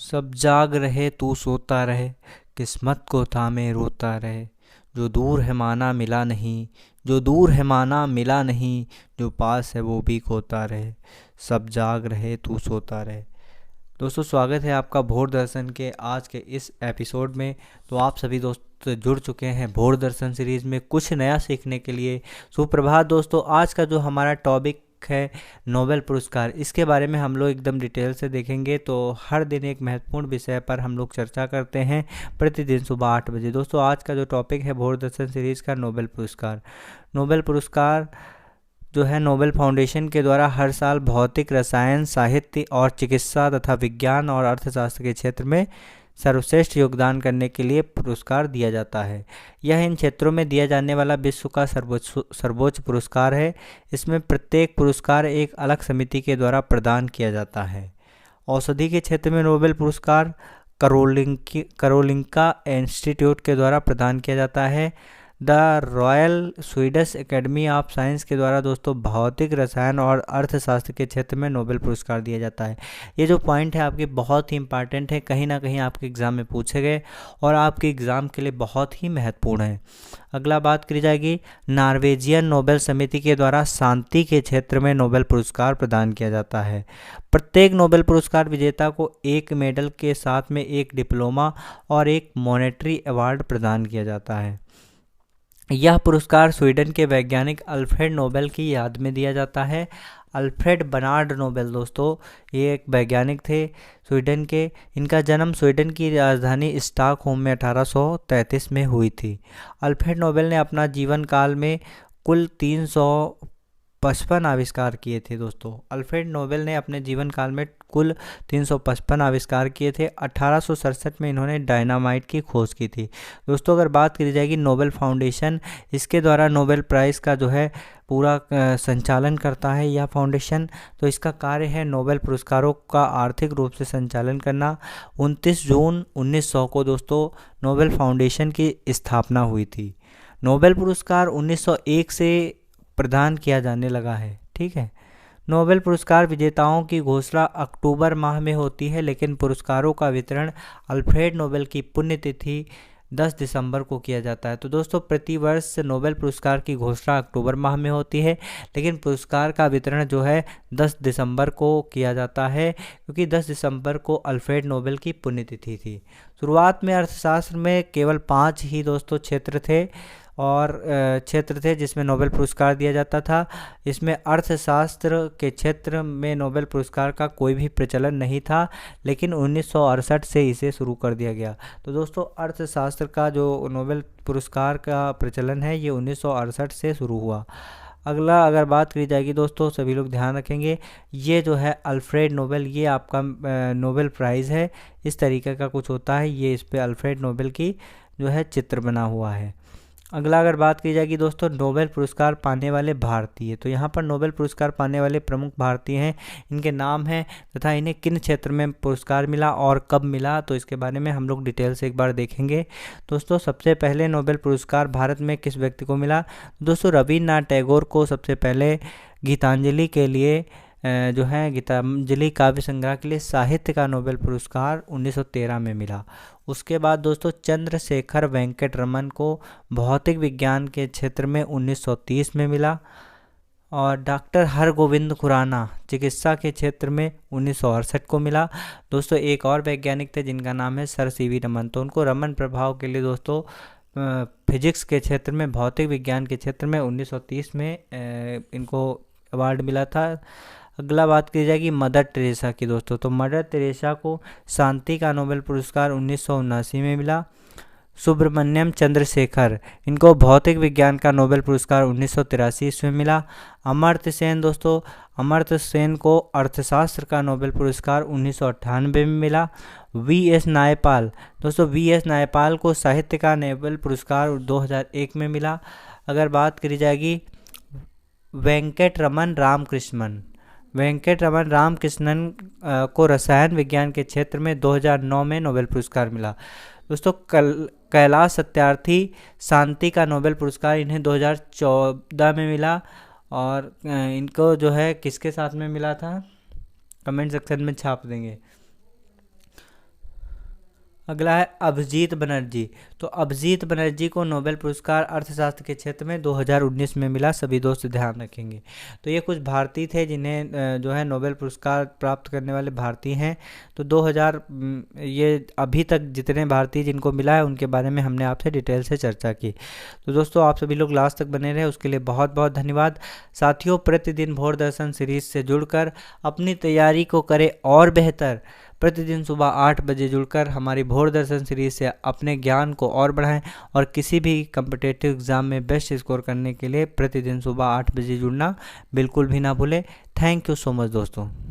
सब जाग रहे तू सोता रहे, किस्मत को थामे रोता रहे। जो दूर है माना मिला नहीं, जो दूर है माना मिला नहीं, जो पास है वो भी खोता रहे। सब जाग रहे तू सोता रहे। दोस्तों, स्वागत है आपका भोर दर्शन के आज के इस एपिसोड में। तो आप सभी दोस्त जुड़ चुके हैं भोर दर्शन सीरीज़ में कुछ नया सीखने के लिए। सुप्रभात दोस्तों। आज का जो हमारा टॉपिक है नोबेल पुरस्कार, इसके बारे में हम लोग एकदम डिटेल से देखेंगे। तो हर दिन एक महत्वपूर्ण विषय पर हम लोग चर्चा करते हैं प्रतिदिन सुबह 8 बजे। दोस्तों, आज का जो टॉपिक है भोर दर्शन सीरीज़ का नोबेल पुरस्कार। नोबेल पुरस्कार जो है नोबेल फाउंडेशन के द्वारा हर साल भौतिक, रसायन, साहित्य और चिकित्सा तथा विज्ञान और अर्थशास्त्र के क्षेत्र में सर्वश्रेष्ठ योगदान करने के लिए पुरस्कार दिया जाता है। यह इन क्षेत्रों में दिया जाने वाला विश्व का सर्वोच्च पुरस्कार है। इसमें प्रत्येक पुरस्कार एक अलग समिति के द्वारा प्रदान किया जाता है। औषधि के क्षेत्र में नोबेल पुरस्कार करोलिंका इंस्टीट्यूट के द्वारा प्रदान किया जाता है। The royal Swedish academy of science के द्वारा दोस्तों भौतिक, रसायन और अर्थशास्त्र के क्षेत्र में नोबेल पुरस्कार दिया जाता है। ये जो पॉइंट है आपके बहुत ही इंपॉर्टेंट है, कहीं ना कहीं आपके एग्ज़ाम में पूछे गए और आपके एग्ज़ाम के लिए बहुत ही महत्वपूर्ण है। अगला बात करी जाएगी, नॉर्वेजियन नोबेल समिति के द्वारा शांति के क्षेत्र में नोबेल पुरस्कार प्रदान किया जाता है। प्रत्येक नोबेल पुरस्कार विजेता को एक मेडल के साथ में एक डिप्लोमा और एक मॉनेटरी अवार्ड प्रदान किया जाता है। यह पुरस्कार स्वीडन के वैज्ञानिक अल्फ्रेड नोबेल की याद में दिया जाता है। अल्फ्रेड बर्नार्ड नोबेल दोस्तों, ये एक वैज्ञानिक थे स्वीडन के। इनका जन्म स्वीडन की राजधानी स्टॉकहोम में 1833 में हुई थी। अल्फ्रेड नोबेल ने अपना जीवन काल में कुल 355 आविष्कार किए थे। दोस्तों, अल्फ्रेड नोबेल ने अपने जीवन काल में कुल 355 आविष्कार किए थे। 1867 में इन्होंने डायनामाइट की खोज की थी। दोस्तों, अगर बात करी जाएगी नोबेल फाउंडेशन, इसके द्वारा नोबेल प्राइज़ का जो है पूरा संचालन करता है यह फाउंडेशन। तो इसका कार्य है नोबेल पुरस्कारों का आर्थिक रूप से संचालन करना। 29 जून 1900 को दोस्तों नोबेल फाउंडेशन की स्थापना हुई थी। नोबेल पुरस्कार 1901 से प्रदान किया जाने लगा है। ठीक है। नोबेल पुरस्कार विजेताओं की घोषणा अक्टूबर माह में होती है, लेकिन पुरस्कारों का वितरण अल्फ्रेड नोबेल की पुण्यतिथि 10 दिसंबर को किया जाता है। तो दोस्तों, प्रतिवर्ष नोबेल पुरस्कार की घोषणा अक्टूबर माह में होती है, लेकिन पुरस्कार का वितरण जो है 10 दिसंबर को किया जाता है, क्योंकि 10 दिसंबर को अल्फ्रेड नोबेल की पुण्यतिथि थी। शुरुआत में अर्थशास्त्र में केवल 5 ही दोस्तों क्षेत्र थे जिसमें नोबेल पुरस्कार दिया जाता था। इसमें अर्थशास्त्र के क्षेत्र में नोबेल पुरस्कार का कोई भी प्रचलन नहीं था, लेकिन 1968 से इसे शुरू कर दिया गया। तो दोस्तों, अर्थशास्त्र का जो नोबेल पुरस्कार का प्रचलन है ये 1968 से शुरू हुआ। अगला अगर बात करी जाएगी दोस्तों, सभी लोग ध्यान रखेंगे, ये जो है अल्फ्रेड नोबेल, ये आपका नोबेल प्राइज़ है। इस तरीके का कुछ होता है, ये इस पे अल्फ्रेड नोबेल की जो है चित्र बना हुआ है। अगला अगर बात की जाएगी दोस्तों नोबेल पुरस्कार पाने वाले भारतीय, तो यहाँ पर नोबेल पुरस्कार पाने वाले प्रमुख भारतीय हैं, इनके नाम हैं तथा इन्हें किन क्षेत्र में पुरस्कार मिला और कब मिला, तो इसके बारे में हम लोग डिटेल से एक बार देखेंगे। दोस्तों, सबसे पहले नोबेल पुरस्कार भारत में किस व्यक्ति को मिला? दोस्तों, रविन्द्रनाथ टैगोर को सबसे पहले गीतांजलि के लिए जो है गीतांजलि काव्य संग्रह के लिए साहित्य का नोबेल पुरस्कार 1913 में मिला। उसके बाद दोस्तों चंद्रशेखर वेंकट रमन को भौतिक विज्ञान के क्षेत्र में 1930 में मिला। और डॉक्टर हरगोविंद खुराना चिकित्सा के क्षेत्र में 1968 को मिला। दोस्तों, एक और वैज्ञानिक थे जिनका नाम है सर सीवी रमन, तो उनको रमन प्रभाव के लिए दोस्तों फिजिक्स के क्षेत्र में, भौतिक विज्ञान के क्षेत्र में 1930 में इनको अवार्ड मिला था। अगला बात की जाएगी मदर टेरेसा की दोस्तों, तो मदर टेरेसा को शांति का नोबेल पुरस्कार 1979 में मिला। सुब्रमण्यम चंद्रशेखर, इनको भौतिक विज्ञान का नोबेल पुरस्कार 1983 ईस्वी में मिला। अमर्त्य सेन दोस्तों, अमर्त्य सेन को अर्थशास्त्र का नोबेल पुरस्कार 1998 में मिला। वी.एस. नायपाल दोस्तों, वी.एस. नायपाल को साहित्य का नोबेल पुरस्कार 2001 में मिला। अगर बात करी जाएगी वेंकट रमन रामकृष्णन को रसायन विज्ञान के क्षेत्र में 2009 में नोबेल पुरस्कार मिला। दोस्तों, कैलाश सत्यार्थी शांति का नोबेल पुरस्कार इन्हें 2014 में मिला। और इनको जो है किसके साथ में मिला था, कमेंट सेक्शन में छाप देंगे। अगला है अभिजीत बनर्जी। तो अभिजीत बनर्जी को नोबेल पुरस्कार अर्थशास्त्र के क्षेत्र में 2019 में मिला, सभी दोस्त ध्यान रखेंगे। तो ये कुछ भारतीय थे जिन्हें जो है नोबेल पुरस्कार प्राप्त करने वाले भारतीय हैं। तो 2000 ये अभी तक जितने भारतीय जिनको मिला है उनके बारे में हमने आपसे डिटेल से चर्चा की। तो दोस्तों आप सभी लोग लास्ट तक बने रहे उसके लिए बहुत बहुत धन्यवाद। साथियों प्रतिदिन भोर दर्शन सीरीज से जुड़कर अपनी तैयारी को करें और बेहतर। प्रतिदिन सुबह 8 बजे जुड़कर हमारी भोर दर्शन सीरीज से अपने ज्ञान को और बढ़ाएं और किसी भी कम्पिटेटिव एग्ज़ाम में बेस्ट स्कोर करने के लिए प्रतिदिन सुबह 8 बजे जुड़ना बिल्कुल भी ना भूलें। थैंक यू सो मच दोस्तों।